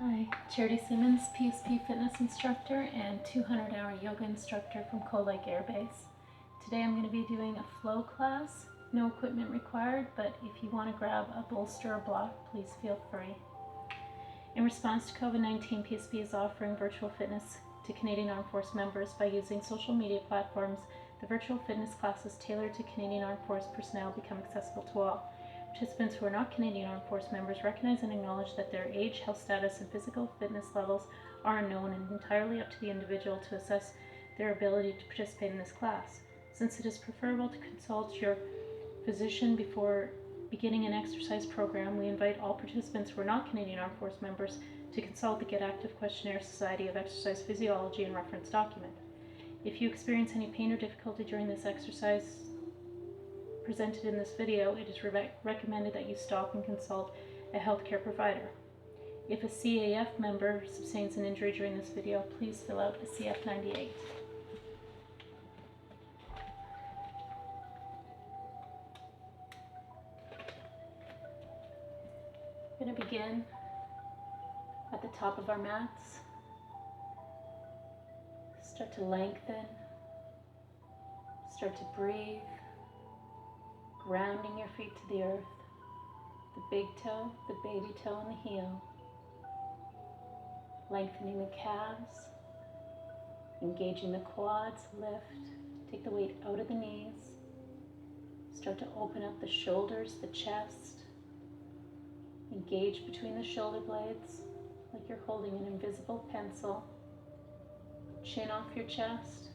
Hi, Charity Simmons, PSP fitness instructor and 200-hour yoga instructor from Cold Lake Air Base. Today I'm going to be doing a flow class, no equipment required, but if you want to grab a bolster or block, please feel free. In response to COVID-19, PSP is offering virtual fitness to Canadian Armed Force members by using social media platforms. The virtual fitness classes tailored to Canadian Armed Force personnel become accessible to all. Participants who are not Canadian Armed Force members recognize and acknowledge that their age, health status, and physical fitness levels are unknown and entirely up to the individual to assess their ability to participate in this class. Since it is preferable to consult your physician before beginning an exercise program, we invite all participants who are not Canadian Armed Force members to consult the Get Active Questionnaire Society of Exercise Physiology and Reference document. If you experience any pain or difficulty during this exercise presented in this video, it is recommended that you stop and consult a healthcare provider. If a CAF member sustains an injury during this video, please fill out a CF98. We're going to begin at the top of our mats. Start to lengthen. Start to breathe. Grounding your feet to the earth, the big toe, the baby toe, and the heel. Lengthening the calves, engaging the quads, lift. Take the weight out of the knees. Start to open up the shoulders, the chest. Engage between the shoulder blades like you're holding an invisible pencil. Chin off your chest,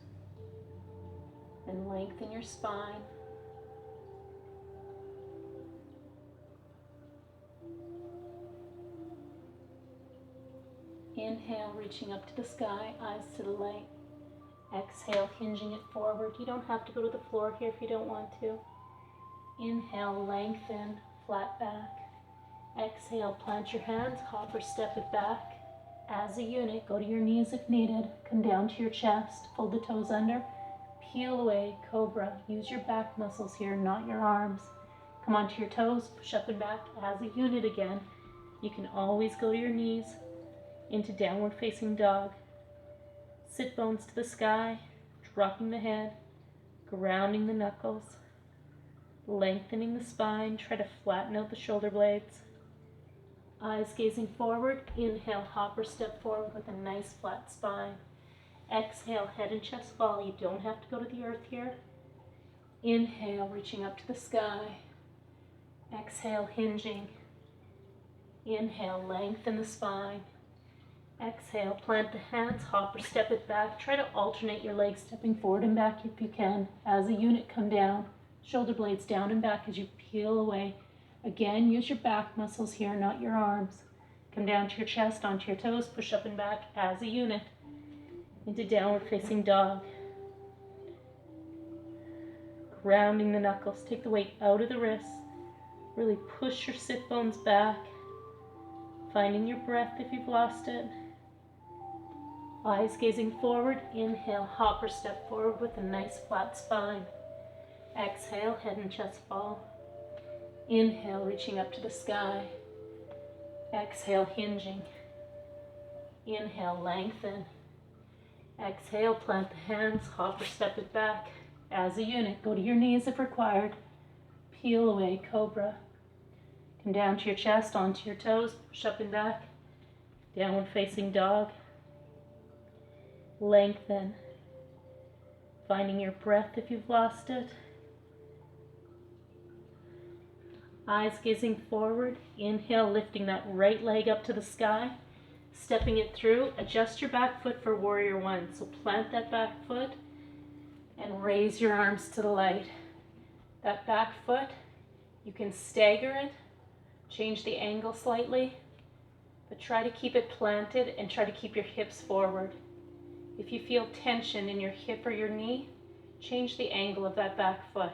and lengthen your spine. Inhale, reaching up to the sky, eyes to the light. Exhale, hinging it forward. You don't have to go to the floor here if you don't want to. Inhale, lengthen, flat back. Exhale, plant your hands, hop or step it back. As a unit, go to your knees if needed. Come down to your chest, fold the toes under. Peel away, cobra. Use your back muscles here, not your arms. Come onto your toes, push up and back as a unit again. You can always go to your knees. Into downward facing dog. Sit bones to the sky, dropping the head, grounding the knuckles, lengthening the spine. Try to flatten out the shoulder blades. Eyes gazing forward. Inhale, hop or step forward with a nice flat spine. Exhale, head and chest fall. You don't have to go to the earth here. Inhale, reaching up to the sky. Exhale, hinging. Inhale, lengthen the spine. Exhale, plant the hands, hop or step it back. Try to alternate your legs, stepping forward and back if you can. As a unit, come down. Shoulder blades down and back as you peel away. Again, use your back muscles here, not your arms. Come down to your chest, onto your toes, push up and back as a unit. Into downward facing dog. Grounding the knuckles. Take the weight out of the wrists. Really push your sit bones back. Finding your breath if you've lost it. Eyes gazing forward. Inhale, hop or step forward with a nice flat spine. Exhale, head and chest fall. Inhale, reaching up to the sky. Exhale, hinging. Inhale, lengthen. Exhale, plant the hands, hop or step it back. As a unit, go to your knees if required. Peel away, cobra. Come down to your chest, onto your toes, push up and back. Downward facing dog. Lengthen. Finding your breath if you've lost it. Eyes gazing forward. Inhale, lifting that right leg up to the sky. Stepping it through. Adjust your back foot for warrior one. So plant that back foot and raise your arms to the light. That back foot, you can stagger it. Change the angle slightly, but try to keep it planted and try to keep your hips forward. If you feel tension in your hip or your knee, change the angle of that back foot.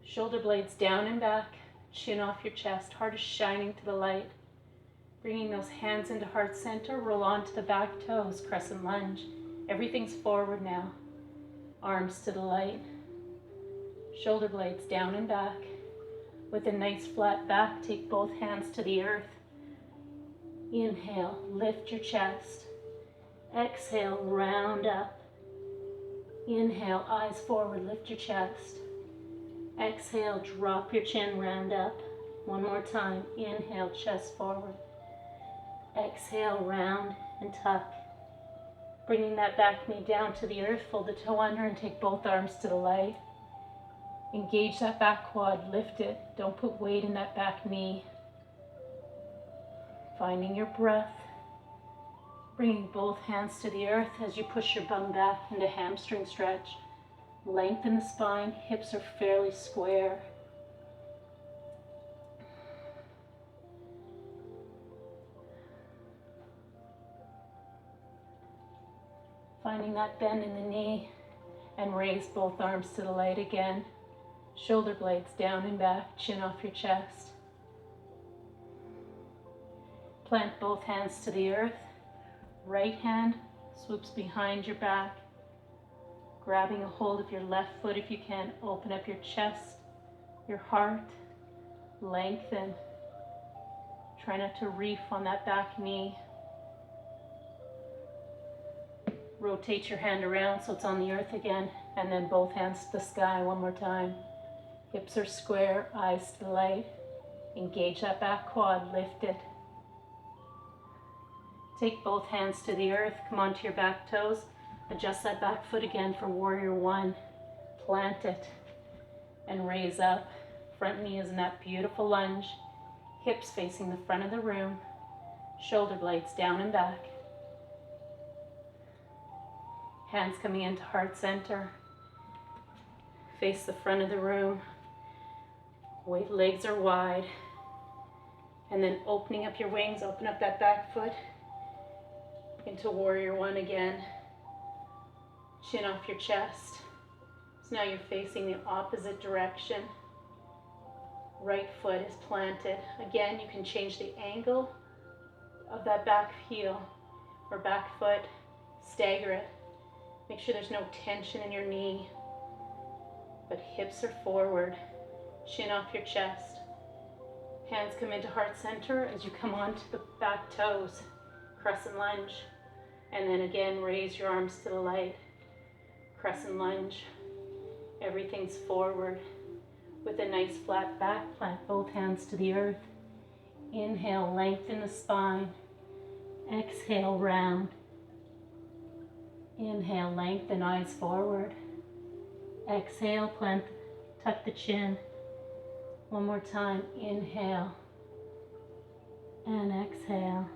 Shoulder blades down and back, chin off your chest, heart is shining to the light. Bringing those hands into heart center, roll onto the back toes, crescent lunge. Everything's forward now. Arms to the light. Shoulder blades down and back. With a nice flat back, take both hands to the earth. Inhale, lift your chest. Exhale, round up. Inhale, eyes forward, lift your chest. Exhale, drop your chin, round up. One more time. Inhale, chest forward. Exhale, round and tuck. Bringing that back knee down to the earth, fold the toe under and take both arms to the light. Engage that back quad, lift it. Don't put weight in that back knee. Finding your breath. Bringing both hands to the earth as you push your bum back into hamstring stretch. Lengthen the spine, hips are fairly square. Finding that bend in the knee and raise both arms to the light again. Shoulder blades down and back, chin off your chest. Plant both hands to the earth. Right hand swoops behind your back. Grabbing a hold of your left foot if you can. Open up your chest, your heart. Lengthen. Try not to reef on that back knee. Rotate your hand around so it's on the earth again, and then both hands to the sky one more time. Hips are square, eyes to the light. Engage that back quad, lift it. Take both hands to the earth, come onto your back toes. Adjust that back foot again for warrior one. Plant it and raise up. Front knee is in that beautiful lunge. Hips facing the front of the room. Shoulder blades down and back. Hands coming into heart center. Face the front of the room. Legs are wide. And then opening up your wings, open up that back foot into warrior one again. Chin off your chest. So now you're facing the opposite direction. Right foot is planted. Again, you can change the angle of that back heel or back foot. Stagger it. Make sure there's no tension in your knee, but hips are forward. Chin off your chest. Hands come into heart center as you come onto the back toes. Crescent lunge. And then again, raise your arms to the light. Crescent lunge. Everything's forward. With a nice flat back, plant both hands to the earth. Inhale, lengthen the spine. Exhale, round. Inhale, lengthen, eyes forward. Exhale, plant, tuck the chin. One more time, inhale and exhale.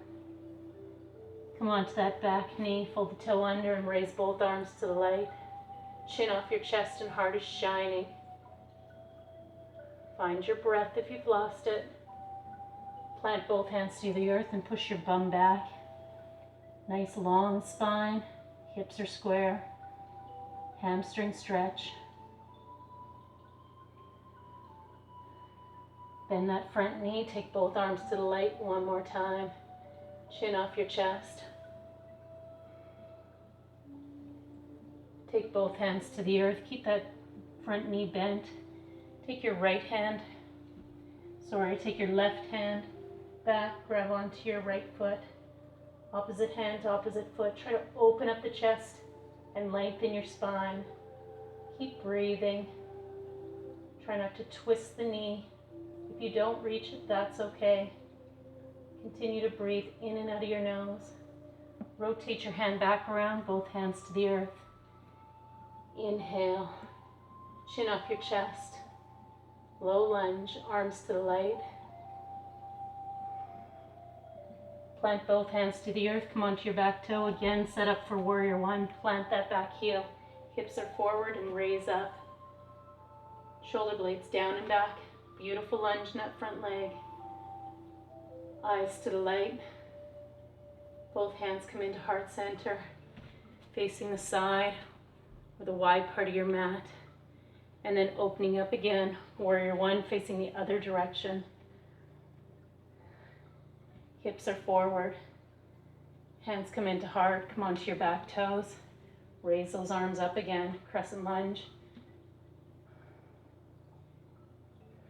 Come onto that back knee, fold the toe under and raise both arms to the light. Chin off your chest and heart is shining. Find your breath if you've lost it. Plant both hands to the earth and push your bum back. Nice long spine. Hips are square. Hamstring stretch. Bend that front knee. Take both arms to the light one more time. Chin off your chest. Take both hands to the earth. Keep that front knee bent. Take your take your left hand back. Grab onto your right foot. Opposite hand to opposite foot. Try to open up the chest and lengthen your spine. Keep breathing. Try not to twist the knee. If you don't reach it, that's okay. Continue to breathe in and out of your nose. Rotate your hand back around, both hands to the earth. Inhale. Chin off your chest. Low lunge, arms to the light. Plant both hands to the earth, come onto your back toe. Again, set up for warrior one. Plant that back heel. Hips are forward and raise up. Shoulder blades down and back. Beautiful lunge in that front leg. Eyes to the light. Both hands come into heart center. Facing the side or the wide part of your mat. And then opening up again. Warrior one facing the other direction. Hips are forward. Hands come into heart. Come onto your back toes. Raise those arms up again. Crescent lunge.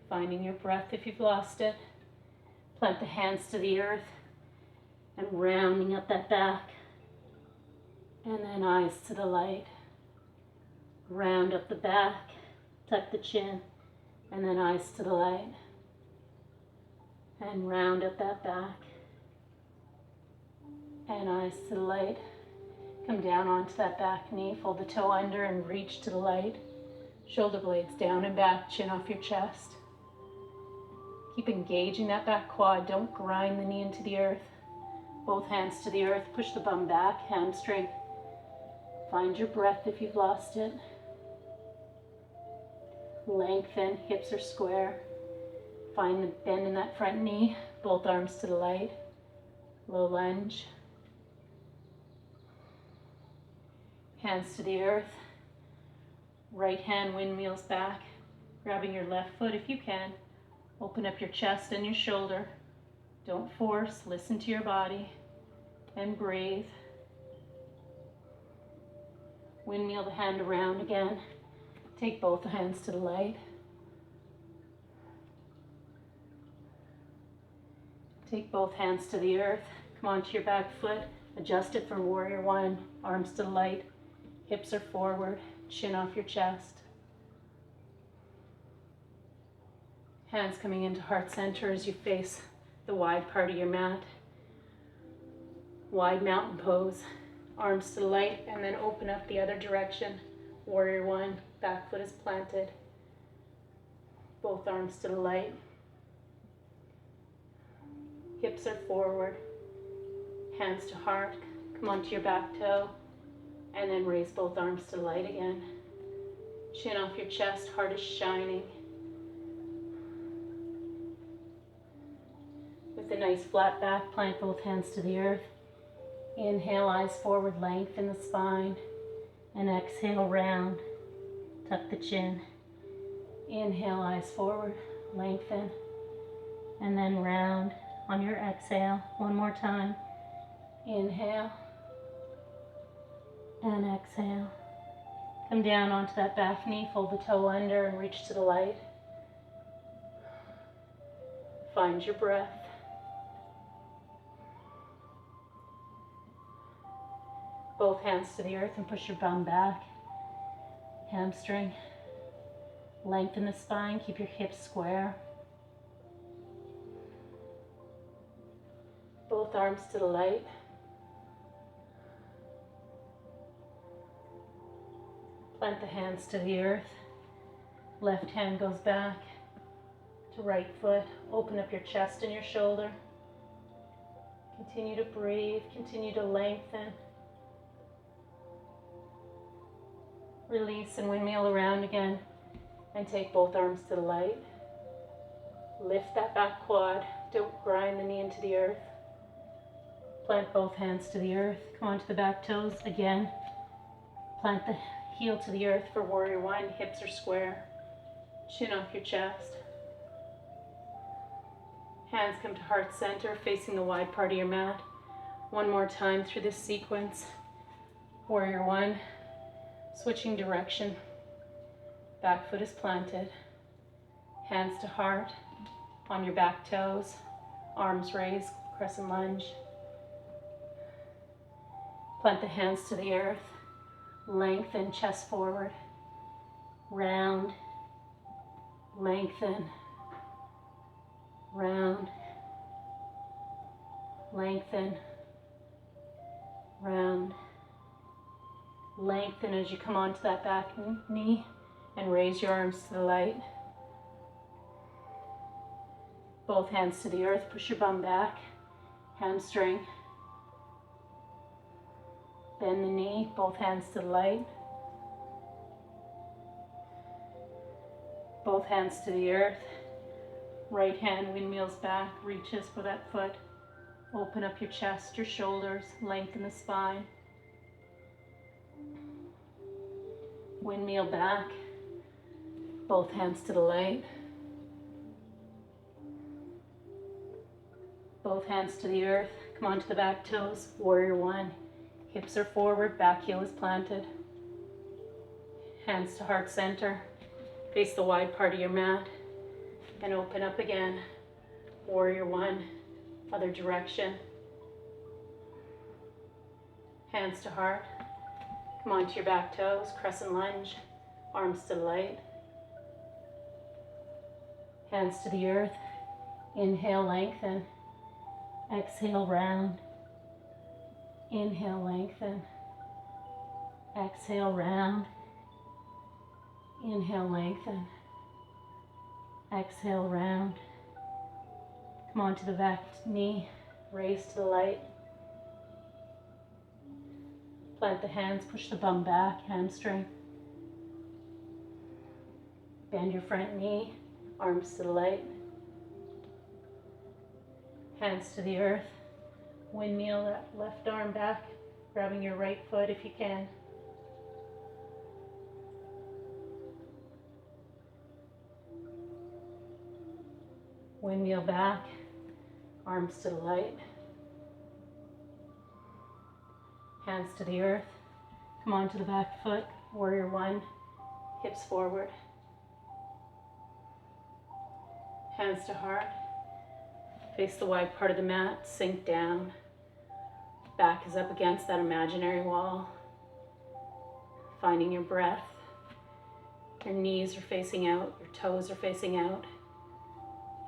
Finding your breath if you've lost it. Plant the hands to the earth. and rounding up that back. And then eyes to the light. Round up the back, tuck the chin, and then eyes to the light. And round up that back. And eyes to the light. Come down onto that back knee, fold the toe under and reach to the light. Shoulder blades down and back, chin off your chest. Keep engaging that back quad. Don't grind the knee into the earth. Both hands to the earth. Push the bum back, hamstring. Find your breath if you've lost it. Lengthen, hips are square. Find the bend in that front knee. Both arms to the light. Low lunge. Hands to the earth. Right hand windmills back. Grabbing your left foot if you can. Open up your chest and your shoulder. Don't force, listen to your body. And breathe. Windmill the hand around again. Take both hands to the light. Take both hands to the earth. Come onto your back foot. Adjust it for warrior one. Arms to the light. Hips are forward. Chin off your chest. Hands coming into heart center as you face the wide part of your mat. Wide mountain pose. Arms to the light and then open up the other direction. Warrior one. Back foot is planted. Both arms to the light. Hips are forward. Hands to heart. Come onto your back toe. And then raise both arms to the light again. Chin off your chest, heart is shining. With a nice flat back, plant both hands to the earth. Inhale, eyes forward, lengthen the spine. And exhale, round. Tuck the chin. Inhale, eyes forward, lengthen. And then round on your exhale. One more time. Inhale. And exhale. Come down onto that back knee, fold the toe under and reach to the light. Find your breath. Both hands to the earth and push your bum back. Hamstring. Lengthen the spine, keep your hips square. Both arms to the light. Plant the hands to the earth. Left hand goes back to right foot. Open up your chest and your shoulder. Continue to breathe. Continue to lengthen. Release and windmill around again. And take both arms to the light. Lift that back quad. Don't grind the knee into the earth. Plant both hands to the earth. Come onto the back toes again. Plant the heel to the earth for warrior one. Hips are square. Chin off your chest. Hands come to heart center, facing the wide part of your mat. One more time through this sequence. Warrior one. Switching direction. Back foot is planted. Hands to heart. On your back toes. Arms raised. Crescent lunge. Plant the hands to the earth. Lengthen, chest forward. Round. Lengthen. Round. Lengthen. Round. Lengthen as you come onto that back knee and raise your arms to the light. Both hands to the earth, push your bum back, hamstring. Bend the knee, both hands to the light. Both hands to the earth. Right hand windmills back, reaches for that foot. Open up your chest, your shoulders, lengthen the spine. Windmill back, both hands to the light. Both hands to the earth, come onto the back toes, warrior one. Hips are forward, back heel is planted. Hands to heart center, face the wide part of your mat, and open up again. Warrior one, other direction. Hands to heart. Come onto your back toes, crescent lunge, arms to the light. Hands to the earth. Inhale, lengthen. Exhale, round. Inhale, lengthen. Exhale, round. Inhale, lengthen. Exhale, round. Come onto the back knee, raise to the light. Plant the hands, push the bum back, hamstring. Bend your front knee, arms to the light. Hands to the earth. Windmill that left arm back, grabbing your right foot if you can. Windmill back, arms to the light. Hands to the earth. Come onto the back foot, warrior one, hips forward. Hands to heart. Face the wide part of the mat, sink down. Back is up against that imaginary wall. Finding your breath. Your knees are facing out, your toes are facing out.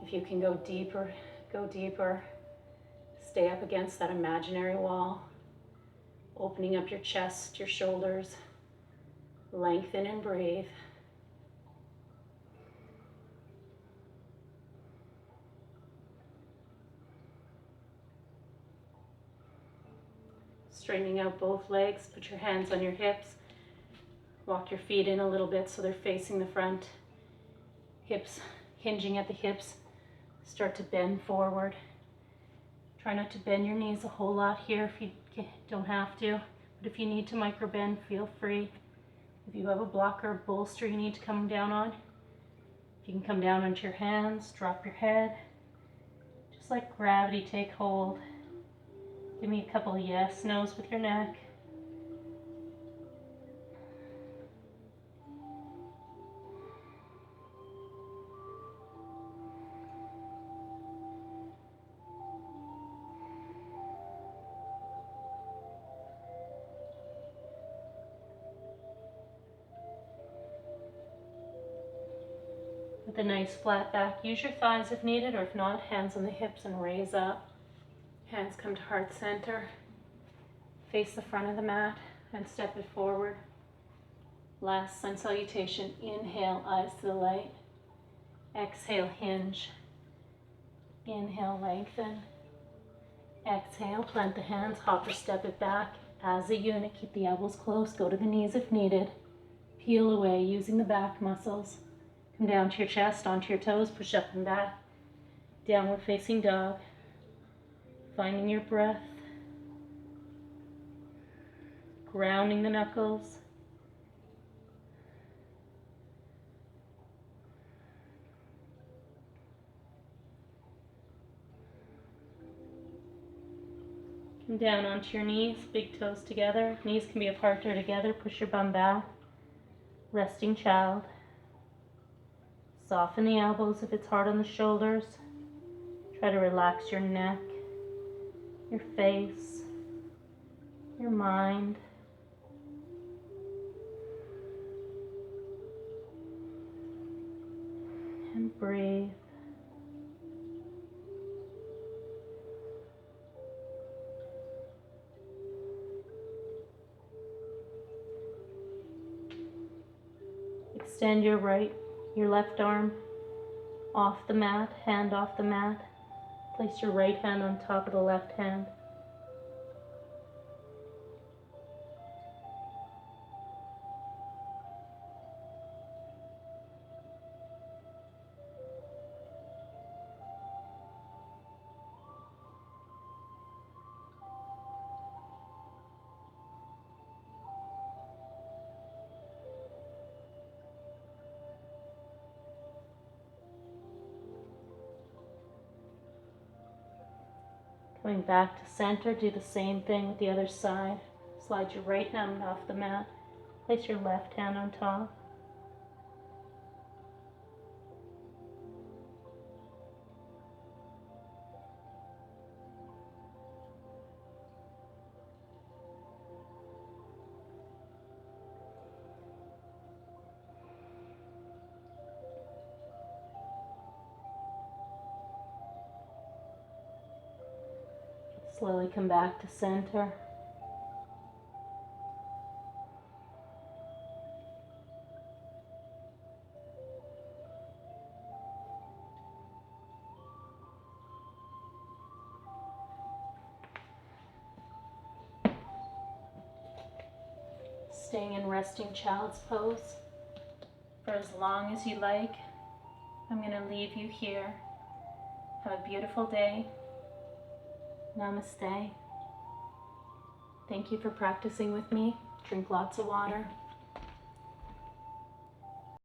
If you can go deeper, go deeper. Stay up against that imaginary wall. Opening up your chest, your shoulders. Lengthen and breathe. Straightening out both legs, put your hands on your hips. Walk your feet in a little bit so they're facing the front. Hips hinging at the hips. Start to bend forward. Try not to bend your knees a whole lot here if you don't have to. But if you need to micro bend, feel free. If you have a blocker or bolster you need to come down on, if you can come down onto your hands, drop your head. Just let gravity take hold. Give me a couple of yes, no's with your neck. With a nice flat back, use your thighs if needed, or if not, hands on the hips and raise up. Hands come to heart center. Face the front of the mat and step it forward. Last sun salutation. Inhale, eyes to the light. Exhale, hinge. Inhale, lengthen. Exhale, plant the hands, hop or step it back. As a unit, keep the elbows close, go to the knees if needed. Peel away using the back muscles. Come down to your chest, onto your toes, push up and back. Downward facing dog. Finding your breath. Grounding the knuckles. Come down onto your knees, big toes together. Knees can be apart or together. Push your bum back. Resting child. Soften the elbows if it's hard on the shoulders. Try to relax your neck, your face, your mind. And breathe. Extend your left arm off the mat, hand off the mat. Place your right hand on top of the left hand. Coming back to center, do the same thing with the other side. Slide your right hand off the mat. Place your left hand on top. Slowly come back to center. Staying in resting child's pose for as long as you like. I'm going to leave you here. Have a beautiful day. Namaste. Thank you for practicing with me. Drink lots of water.